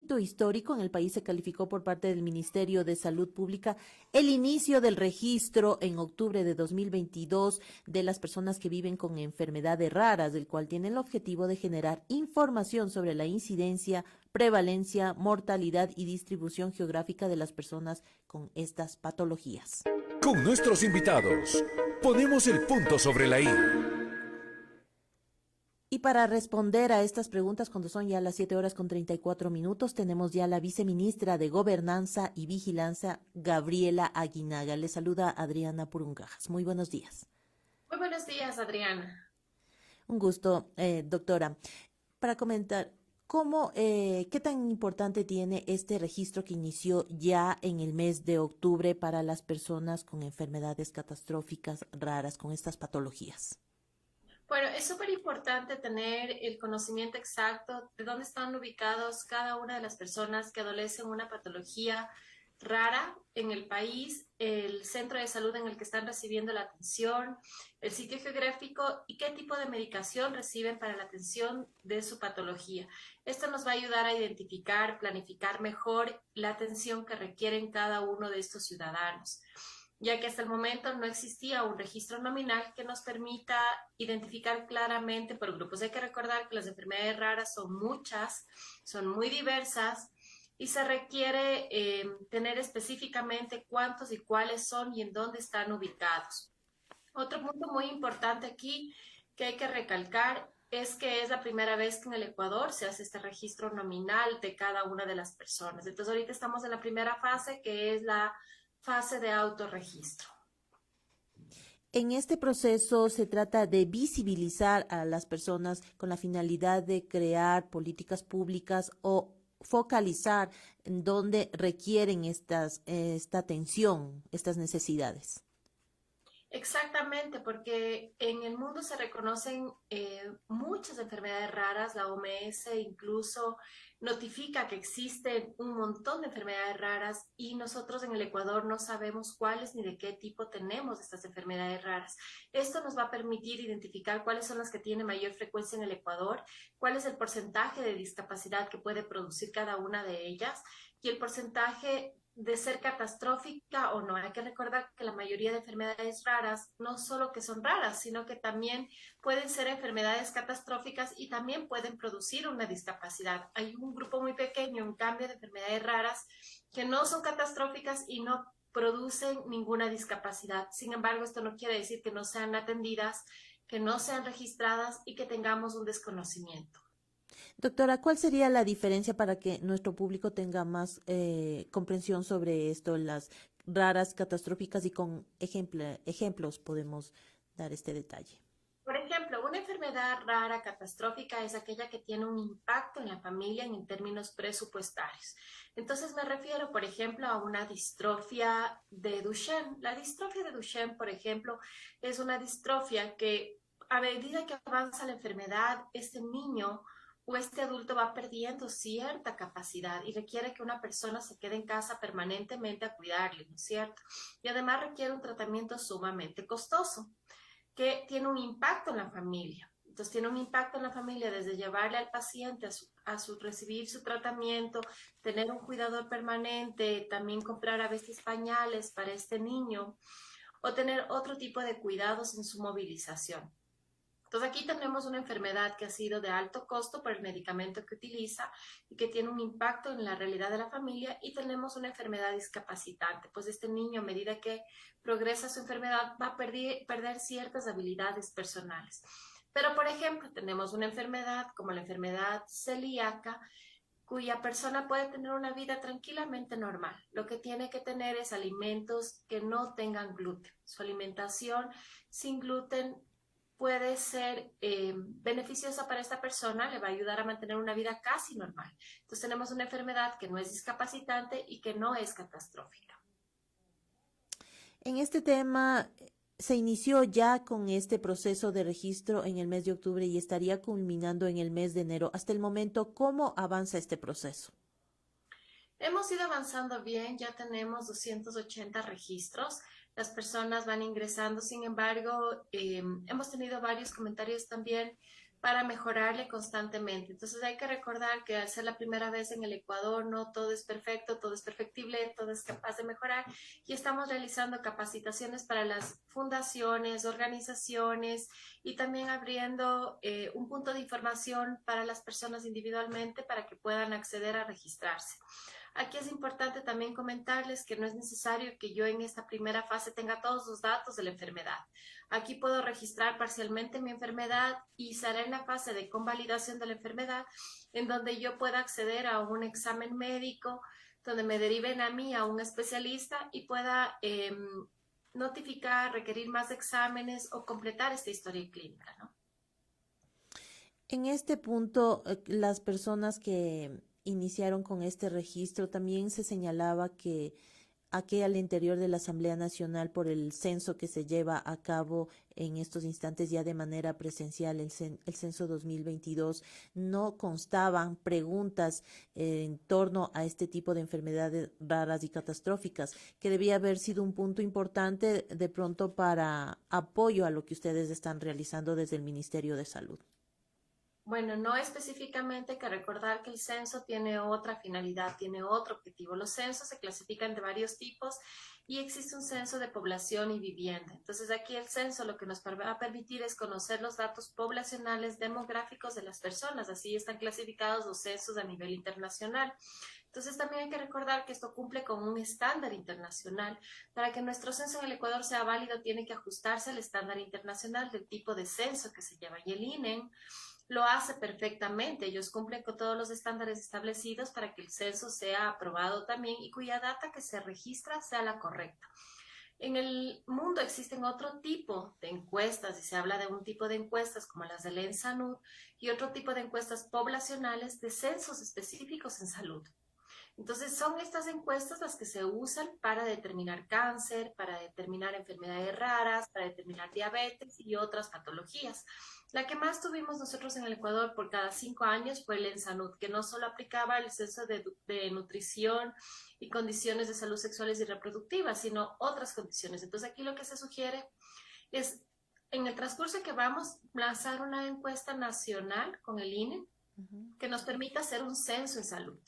hito histórico. En el país se calificó por parte del Ministerio de Salud Pública el inicio del registro en octubre de 2022 de las personas que viven con enfermedades raras, del cual tiene el objetivo de generar información sobre la incidencia, prevalencia, mortalidad y distribución geográfica de las personas con estas patologías. Con nuestros invitados, ponemos el punto sobre la I. Y para responder a estas preguntas, cuando son ya las 7:34, tenemos ya la viceministra de Gobernanza y Vigilancia, Gabriela Aguinaga. Le saluda Adriana Purungajas. Muy buenos días. Muy buenos días, Adriana. Un gusto, doctora. Para comentar, ¿qué tan importante tiene este registro que inició ya en el mes de octubre para las personas con enfermedades catastróficas raras, con estas patologías? Bueno, es súper importante tener el conocimiento exacto de dónde están ubicados cada una de las personas que adolecen una patología rara en el país, el centro de salud en el que están recibiendo la atención, el sitio geográfico y qué tipo de medicación reciben para la atención de su patología. Esto nos va a ayudar a identificar, planificar mejor la atención que requieren cada uno de estos ciudadanos, ya que hasta el momento no existía un registro nominal que nos permita identificar claramente por grupos. Hay que recordar que las enfermedades raras son muchas, son muy diversas y se requiere tener específicamente cuántos y cuáles son y en dónde están ubicados. Otro punto muy importante aquí que hay que recalcar es que es la primera vez que en el Ecuador se hace este registro nominal de cada una de las personas. Entonces ahorita estamos en la primera fase, que es la fase de autorregistro. En este proceso se trata de visibilizar a las personas con la finalidad de crear políticas públicas o focalizar en donde requieren esta atención, estas necesidades. Exactamente, porque en el mundo se reconocen muchas enfermedades raras. La OMS incluso notifica que existen un montón de enfermedades raras y nosotros en el Ecuador no sabemos cuáles ni de qué tipo tenemos estas enfermedades raras. Esto nos va a permitir identificar cuáles son las que tienen mayor frecuencia en el Ecuador, cuál es el porcentaje de discapacidad que puede producir cada una de ellas y el porcentaje de ser catastrófica o no. Hay que recordar que la mayoría de enfermedades raras no solo que son raras, sino que también pueden ser enfermedades catastróficas y también pueden producir una discapacidad. Hay un grupo muy pequeño, en cambio, de enfermedades raras que no son catastróficas y no producen ninguna discapacidad. Sin embargo, esto no quiere decir que no sean atendidas, que no sean registradas y que tengamos un desconocimiento. Doctora, ¿cuál sería la diferencia para que nuestro público tenga más comprensión sobre esto, las raras, catastróficas y con ejemplos podemos dar este detalle? Por ejemplo, una enfermedad rara catastrófica es aquella que tiene un impacto en la familia en términos presupuestarios. Entonces me refiero, por ejemplo, a una distrofia de Duchenne. La distrofia de Duchenne, por ejemplo, es una distrofia que a medida que avanza la enfermedad, este niño o este adulto va perdiendo cierta capacidad y requiere que una persona se quede en casa permanentemente a cuidarle, ¿no es cierto? Y además requiere un tratamiento sumamente costoso que tiene un impacto en la familia. Entonces tiene un impacto en la familia desde llevarle al paciente a recibir su tratamiento, tener un cuidador permanente, también comprar a veces pañales para este niño o tener otro tipo de cuidados en su movilización. Entonces aquí tenemos una enfermedad que ha sido de alto costo por el medicamento que utiliza y que tiene un impacto en la realidad de la familia, y tenemos una enfermedad discapacitante. Pues este niño, a medida que progresa su enfermedad, va a perder ciertas habilidades personales. Pero, por ejemplo, tenemos una enfermedad como la enfermedad celíaca, cuya persona puede tener una vida tranquilamente normal. Lo que tiene que tener es alimentos que no tengan gluten. Su alimentación sin gluten puede ser beneficiosa para esta persona, le va a ayudar a mantener una vida casi normal. Entonces tenemos una enfermedad que no es discapacitante y que no es catastrófica. En este tema, se inició ya con este proceso de registro en el mes de octubre y estaría culminando en el mes de enero. Hasta el momento, ¿cómo avanza este proceso? Hemos ido avanzando bien, ya tenemos 280 registros, las personas van ingresando. Sin embargo, hemos tenido varios comentarios también para mejorarle constantemente. Entonces hay que recordar que al ser la primera vez en el Ecuador, no todo es perfecto, todo es perfectible, todo es capaz de mejorar y estamos realizando capacitaciones para las fundaciones, organizaciones y también abriendo un punto de información para las personas individualmente para que puedan acceder a registrarse. Aquí es importante también comentarles que no es necesario que yo en esta primera fase tenga todos los datos de la enfermedad. Aquí puedo registrar parcialmente mi enfermedad y será en la fase de convalidación de la enfermedad en donde yo pueda acceder a un examen médico, donde me deriven a mí, a un especialista y pueda notificar, requerir más exámenes o completar esta historia clínica, ¿no? En este punto, las personas que iniciaron con este registro también se señalaba que aquí al interior de la Asamblea Nacional por el censo que se lleva a cabo en estos instantes ya de manera presencial, el censo 2022, no constaban preguntas en torno a este tipo de enfermedades raras y catastróficas, que debía haber sido un punto importante de pronto para apoyo a lo que ustedes están realizando desde el Ministerio de Salud. Bueno, no específicamente, que recordar que el censo tiene otra finalidad, tiene otro objetivo. Los censos se clasifican de varios tipos y existe un censo de población y vivienda. Entonces aquí el censo lo que nos va a permitir es conocer los datos poblacionales demográficos de las personas. Así están clasificados los censos a nivel internacional. Entonces también hay que recordar que esto cumple con un estándar internacional. Para que nuestro censo en el Ecuador sea válido, tiene que ajustarse al estándar internacional del tipo de censo que se lleva. Y el INE lo hace perfectamente. Ellos cumplen con todos los estándares establecidos para que el censo sea aprobado también y cuya data que se registra sea la correcta. En el mundo existen otro tipo de encuestas y se habla de un tipo de encuestas como las del ENSANUD y otro tipo de encuestas poblacionales de censos específicos en salud. Entonces, son estas encuestas las que se usan para determinar cáncer, para determinar enfermedades raras, para determinar diabetes y otras patologías. La que más tuvimos nosotros en el Ecuador por cada 5 años fue el ENSANUD, que no solo aplicaba el censo de nutrición y condiciones de salud sexuales y reproductivas, sino otras condiciones. Entonces, aquí lo que se sugiere es, en el transcurso que vamos, lanzar una encuesta nacional con el INE que nos permita hacer un censo en salud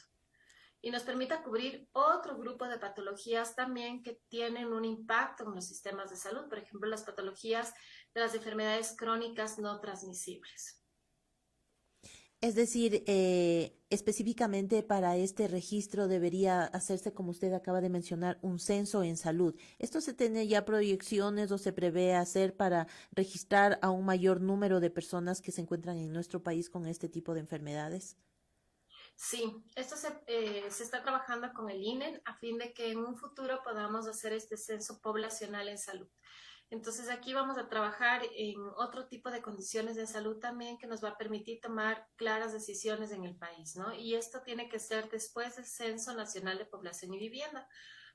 y nos permita cubrir otro grupo de patologías también que tienen un impacto en los sistemas de salud, por ejemplo, las patologías de las enfermedades crónicas no transmisibles. Es decir, específicamente para este registro debería hacerse, como usted acaba de mencionar, un censo en salud. ¿Esto se tiene ya proyecciones o se prevé hacer para registrar a un mayor número de personas que se encuentran en nuestro país con este tipo de enfermedades? Sí, esto se está trabajando con el INE a fin de que en un futuro podamos hacer este censo poblacional en salud. Entonces aquí vamos a trabajar en otro tipo de condiciones de salud también que nos va a permitir tomar claras decisiones en el país, ¿no? Y esto tiene que ser después del Censo Nacional de Población y Vivienda.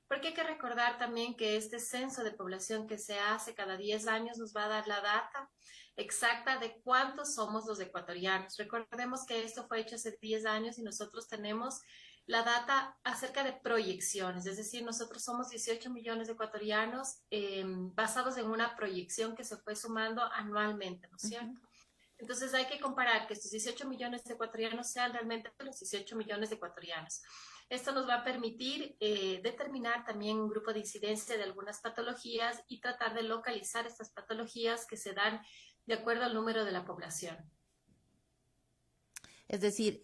Porque hay que recordar también que este censo de población que se hace cada 10 años nos va a dar la data exacta de cuántos somos los ecuatorianos. Recordemos que esto fue hecho hace 10 años y nosotros tenemos la data acerca de proyecciones, es decir, nosotros somos 18 millones de ecuatorianos basados en una proyección que se fue sumando anualmente, ¿no es Ujú. cierto? Entonces hay que comparar que estos 18 millones de ecuatorianos sean realmente los 18 millones de ecuatorianos. Esto nos va a permitir determinar también un grupo de incidencia de algunas patologías y tratar de localizar estas patologías que se dan de acuerdo al número de la población. Es decir,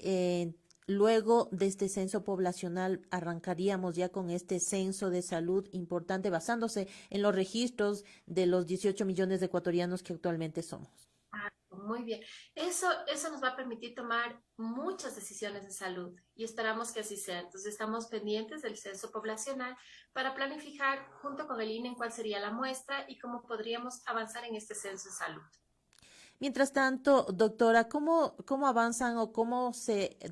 luego de este censo poblacional arrancaríamos ya con este censo de salud importante basándose en los registros de los 18 millones de ecuatorianos que actualmente somos. Ah, muy bien. Eso nos va a permitir tomar muchas decisiones de salud y esperamos que así sea. Entonces estamos pendientes del censo poblacional para planificar junto con el INE en cuál sería la muestra y cómo podríamos avanzar en este censo de salud. Mientras tanto, doctora, ¿cómo avanzan o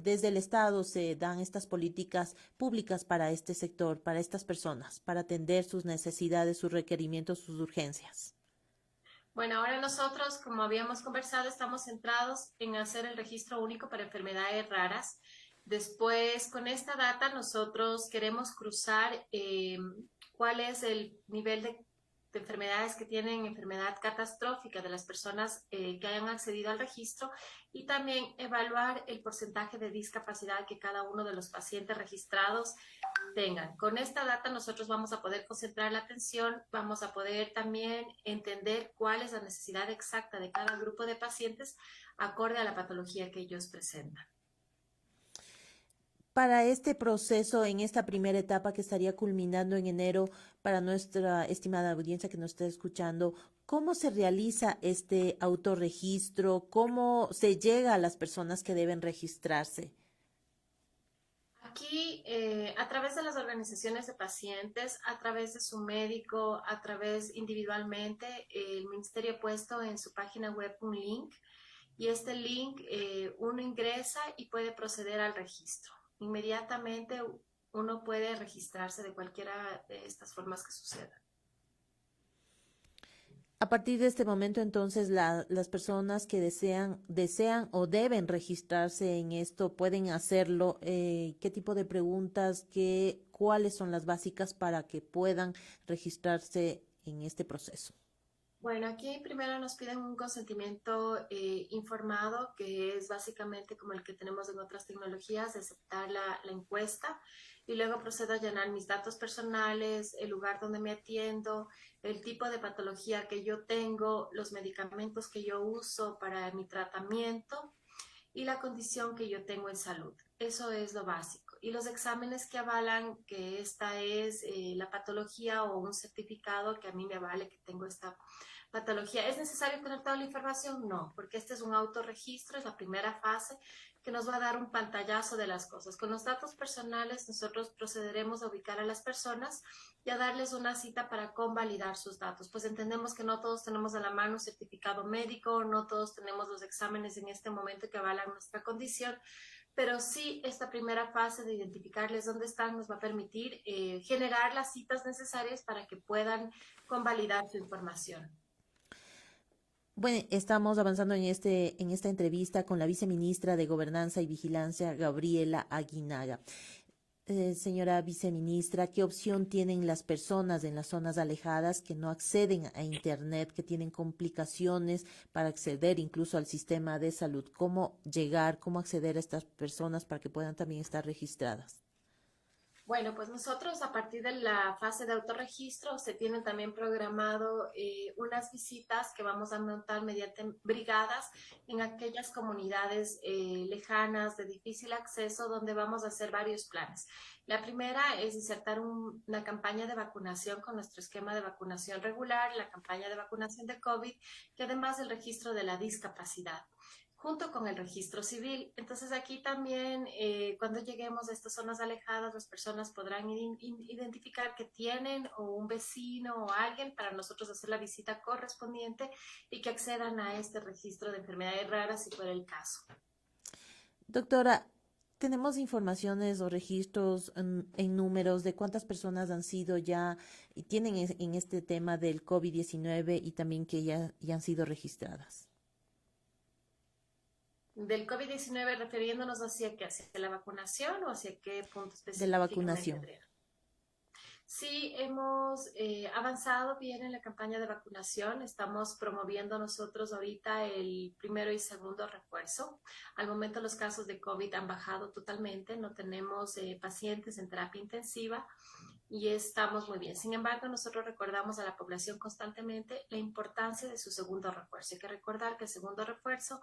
desde el Estado se dan estas políticas públicas para este sector, para estas personas, para atender sus necesidades, sus requerimientos, sus urgencias? Bueno, ahora nosotros, como habíamos conversado, estamos centrados en hacer el registro único para enfermedades raras. Después, con esta data, nosotros queremos cruzar cuál es el nivel de de enfermedades que tienen enfermedad catastrófica de las personas que hayan accedido al registro y también evaluar el porcentaje de discapacidad que cada uno de los pacientes registrados tengan. Con esta data nosotros vamos a poder concentrar la atención, vamos a poder también entender cuál es la necesidad exacta de cada grupo de pacientes acorde a la patología que ellos presentan. Para este proceso, en esta primera etapa que estaría culminando en enero, para nuestra estimada audiencia que nos está escuchando, ¿cómo se realiza este autorregistro? ¿Cómo se llega a las personas que deben registrarse? Aquí, a través de las organizaciones de pacientes, a través de su médico, a través individualmente, el ministerio ha puesto en su página web un link y este link uno ingresa y puede proceder al registro. Inmediatamente uno puede registrarse de cualquiera de estas formas que sucedan. A partir de este momento, entonces, las personas que desean o deben registrarse en esto pueden hacerlo. ¿Qué tipo de preguntas, cuáles son las básicas para que puedan registrarse en este proceso? Bueno, aquí primero nos piden un consentimiento informado, que es básicamente como el que tenemos en otras tecnologías, de aceptar la encuesta, y luego procedo a llenar mis datos personales, el lugar donde me atiendo, el tipo de patología que yo tengo, los medicamentos que yo uso para mi tratamiento y la condición que yo tengo en salud. Eso es lo básico. Y los exámenes que avalan que esta es la patología o un certificado que a mí me avale que tengo esta patología. ¿Es necesario tener toda la información? No, porque este es un autorregistro, es la primera fase que nos va a dar un pantallazo de las cosas. Con los datos personales nosotros procederemos a ubicar a las personas y a darles una cita para convalidar sus datos. Pues entendemos que no todos tenemos a la mano un certificado médico, no todos tenemos los exámenes en este momento que avalan nuestra condición, pero sí esta primera fase de identificarles dónde están nos va a permitir generar las citas necesarias para que puedan convalidar su información. Bueno, estamos avanzando en esta entrevista con la viceministra de Gobernanza y Vigilancia, Gabriela Aguinaga. Señora viceministra, ¿qué opción tienen las personas en las zonas alejadas que no acceden a Internet, que tienen complicaciones para acceder incluso al sistema de salud? ¿Cómo llegar, cómo acceder a estas personas para que puedan también estar registradas? Bueno, pues nosotros a partir de la fase de autorregistro se tienen también programado unas visitas que vamos a montar mediante brigadas en aquellas comunidades lejanas de difícil acceso donde vamos a hacer varios planes. La primera es insertar una campaña de vacunación con nuestro esquema de vacunación regular, la campaña de vacunación de COVID, que además del registro de la discapacidad junto con el registro civil. Entonces aquí también cuando lleguemos a estas zonas alejadas, las personas podrán identificar que tienen o un vecino o alguien para nosotros hacer la visita correspondiente y que accedan a este registro de enfermedades raras si fuera el caso. Doctora, ¿tenemos informaciones o registros en números de cuántas personas han sido ya y tienen en este tema del COVID-19 y también que ya han sido registradas? Del COVID-19 refiriéndonos hacia qué, hacia la vacunación o hacia qué punto De la específicamente, vacunación. Adriana. Sí, hemos avanzado bien en la campaña de vacunación. Estamos promoviendo nosotros ahorita el primero y segundo refuerzo. Al momento los casos de COVID han bajado totalmente. No tenemos pacientes en terapia intensiva y estamos muy bien. Sin embargo, nosotros recordamos a la población constantemente la importancia de su segundo refuerzo. Hay que recordar que el segundo refuerzo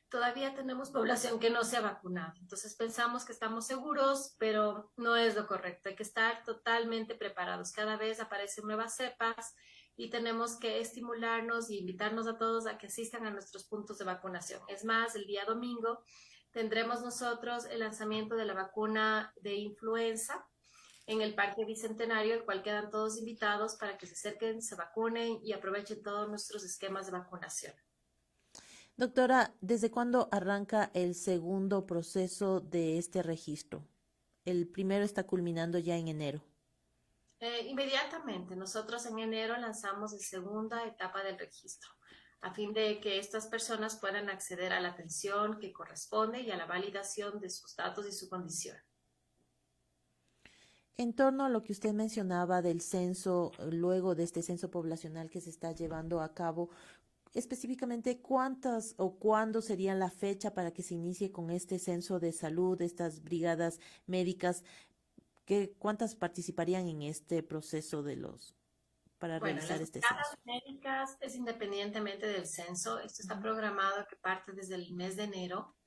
todavía tenemos población que no se ha vacunado. Entonces pensamos que estamos seguros, pero no es lo correcto. Hay que estar totalmente preparados. Cada vez aparecen nuevas cepas y tenemos que estimularnos y invitarnos a todos a que asistan a nuestros puntos de vacunación. Es más, el día domingo tendremos nosotros el lanzamiento de la vacuna de influenza en el Parque Bicentenario, el cual quedan todos invitados para que se acerquen, se vacunen y aprovechen todos nuestros esquemas de vacunación. Doctora, ¿desde cuándo arranca el segundo proceso de este registro? El primero está culminando ya en enero. Inmediatamente, nosotros en enero lanzamos la segunda etapa del registro, a fin de que estas personas puedan acceder a la atención que corresponde y a la validación de sus datos y su condición. En torno a lo que usted mencionaba del censo, luego de este censo poblacional que se está llevando a cabo, específicamente cuántas o cuándo sería la fecha para que se inicie con este censo de salud, estas brigadas médicas, cuántas participarían en este proceso para Bueno, realizar las este brigadas censo. médicas es independientemente del censo. Esto está programado que parte desde el mes de enero,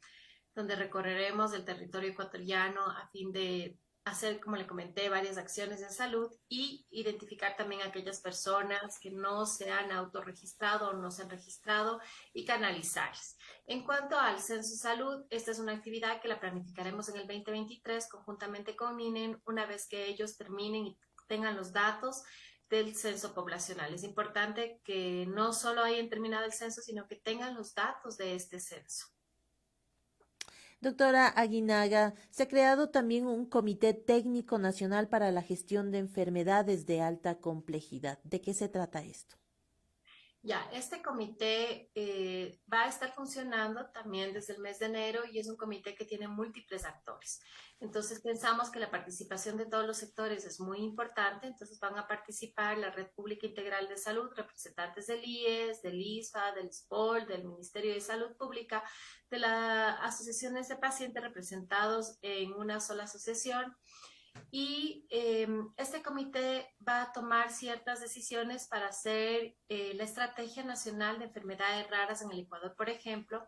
donde recorreremos el territorio ecuatoriano a fin de hacer, como le comenté, varias acciones de salud y identificar también a aquellas personas que no se han autorregistrado o no se han registrado y canalizarles. En cuanto al censo salud, esta es una actividad que la planificaremos en el 2023 conjuntamente con INEN una vez que ellos terminen y tengan los datos del censo poblacional. Es importante que no solo hayan terminado el censo, sino que tengan los datos de este censo. Doctora Aguinaga, se ha creado también un Comité Técnico Nacional para la Gestión de Enfermedades de Alta Complejidad. ¿De qué se trata esto? Ya, este comité va a estar funcionando también desde el mes de enero y es un comité que tiene múltiples actores. Entonces pensamos que la participación de todos los sectores es muy importante, entonces van a participar la Red Pública Integral de Salud, representantes del IES, del ISFA, del SPOL, del Ministerio de Salud Pública, de las asociaciones de pacientes representados en una sola asociación y este comité va a tomar ciertas decisiones para hacer la Estrategia Nacional de Enfermedades Raras en el Ecuador, por ejemplo,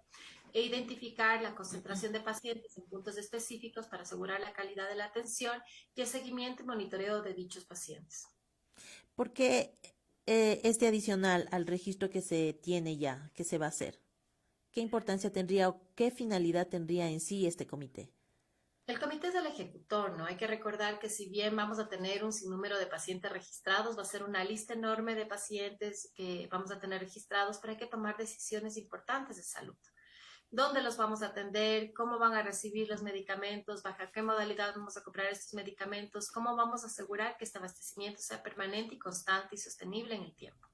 e identificar la concentración de pacientes en puntos específicos para asegurar la calidad de la atención y el seguimiento y monitoreo de dichos pacientes. ¿Por qué este adicional al registro que se tiene ya, que se va a hacer? ¿Qué importancia tendría o qué finalidad tendría en sí este comité? El comité es el ejecutor, ¿no? Hay que recordar que si bien vamos a tener un sinnúmero de pacientes registrados, va a ser una lista enorme de pacientes que vamos a tener registrados, pero hay que tomar decisiones importantes de salud. ¿Dónde los vamos a atender? ¿Cómo van a recibir los medicamentos? ¿Bajo qué modalidad vamos a comprar estos medicamentos? ¿Cómo vamos a asegurar que este abastecimiento sea permanente y constante y sostenible en el tiempo?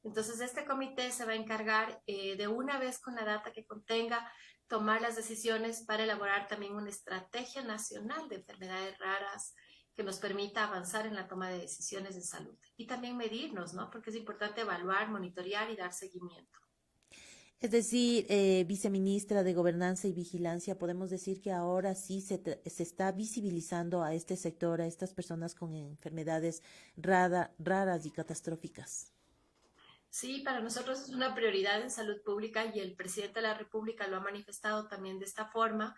Entonces, este comité se va a encargar de una vez con la data que contenga, tomar las decisiones para elaborar también una estrategia nacional de enfermedades raras que nos permita avanzar en la toma de decisiones de salud y también medirnos, ¿no? Porque es importante evaluar, monitorear y dar seguimiento. Es decir, viceministra de Gobernanza y Vigilancia, podemos decir que ahora sí se está visibilizando a este sector, a estas personas con enfermedades raras y catastróficas. Sí, para nosotros es una prioridad en salud pública y el presidente de la República lo ha manifestado también de esta forma.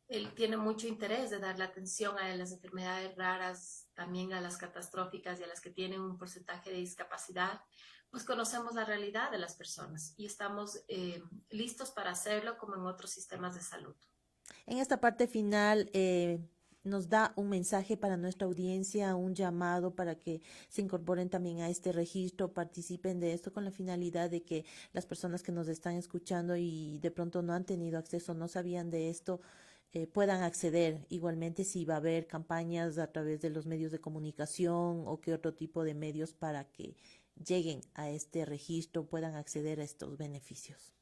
Él tiene mucho interés de dar la atención a las enfermedades raras, también a las catastróficas y a las que tienen un porcentaje de discapacidad. Pues conocemos la realidad de las personas y estamos listos para hacerlo como en otros sistemas de salud. En esta parte final, nos da un mensaje para nuestra audiencia, un llamado para que se incorporen también a este registro, participen de esto con la finalidad de que las personas que nos están escuchando y de pronto no han tenido acceso, no sabían de esto, puedan acceder. Igualmente, si va a haber campañas a través de los medios de comunicación o qué otro tipo de medios para que lleguen a este registro, puedan acceder a estos beneficios.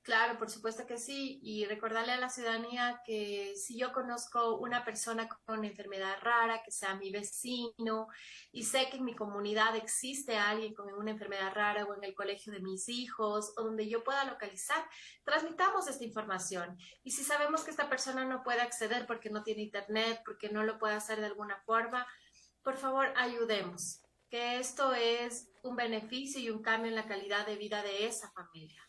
Claro, por supuesto que sí. Y recordarle a la ciudadanía que si yo conozco una persona con enfermedad rara, que sea mi vecino, y sé que en mi comunidad existe alguien con una enfermedad rara o en el colegio de mis hijos o donde yo pueda localizar, transmitamos esta información. Y si sabemos que esta persona no puede acceder porque no tiene internet, porque no lo puede hacer de alguna forma, por favor, ayudemos, que esto es un beneficio y un cambio en la calidad de vida de esa familia.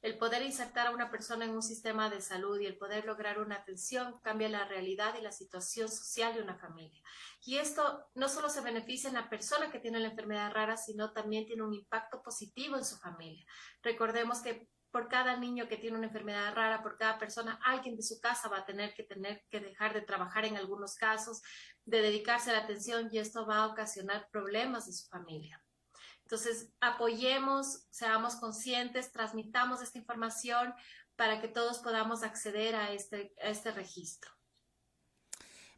El poder insertar a una persona en un sistema de salud y el poder lograr una atención cambia la realidad y la situación social de una familia. Y esto no solo se beneficia en la persona que tiene la enfermedad rara, sino también tiene un impacto positivo en su familia. Recordemos que por cada niño que tiene una enfermedad rara, por cada persona, alguien de su casa va a tener que dejar de trabajar en algunos casos, de dedicarse a la atención y esto va a ocasionar problemas en su familia. Entonces, apoyemos, seamos conscientes, transmitamos esta información para que todos podamos acceder a este registro.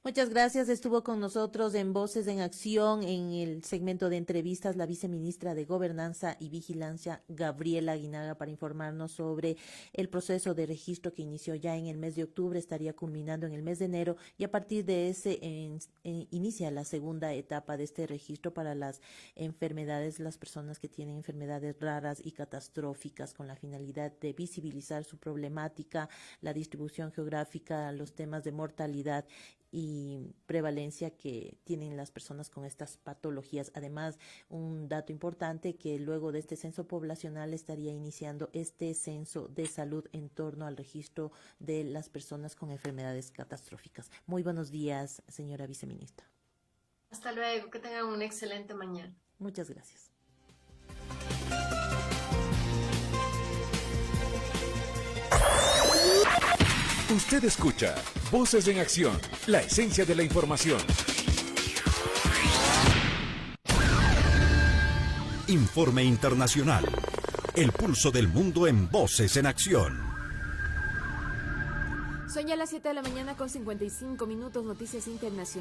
Muchas gracias. Estuvo con nosotros en Voces en Acción, en el segmento de entrevistas, la viceministra de Gobernanza y Vigilancia, Gabriela Aguinaga, para informarnos sobre el proceso de registro que inició ya en el mes de octubre, estaría culminando en el mes de enero, y a partir de ese inicia la segunda etapa de este registro para las enfermedades, las personas que tienen enfermedades raras y catastróficas, con la finalidad de visibilizar su problemática, la distribución geográfica, los temas de mortalidad y prevalencia que tienen las personas con estas patologías. Además, un dato importante, que luego de este censo poblacional estaría iniciando este censo de salud en torno al registro de las personas con enfermedades catastróficas. Muy buenos días, señora viceministra. Hasta luego, que tengan una excelente mañana. Muchas gracias. Usted escucha Voces en Acción, la esencia de la información. Informe Internacional. El pulso del mundo en Voces en Acción. Son ya las 7 de la mañana con 55 minutos, noticias internacionales.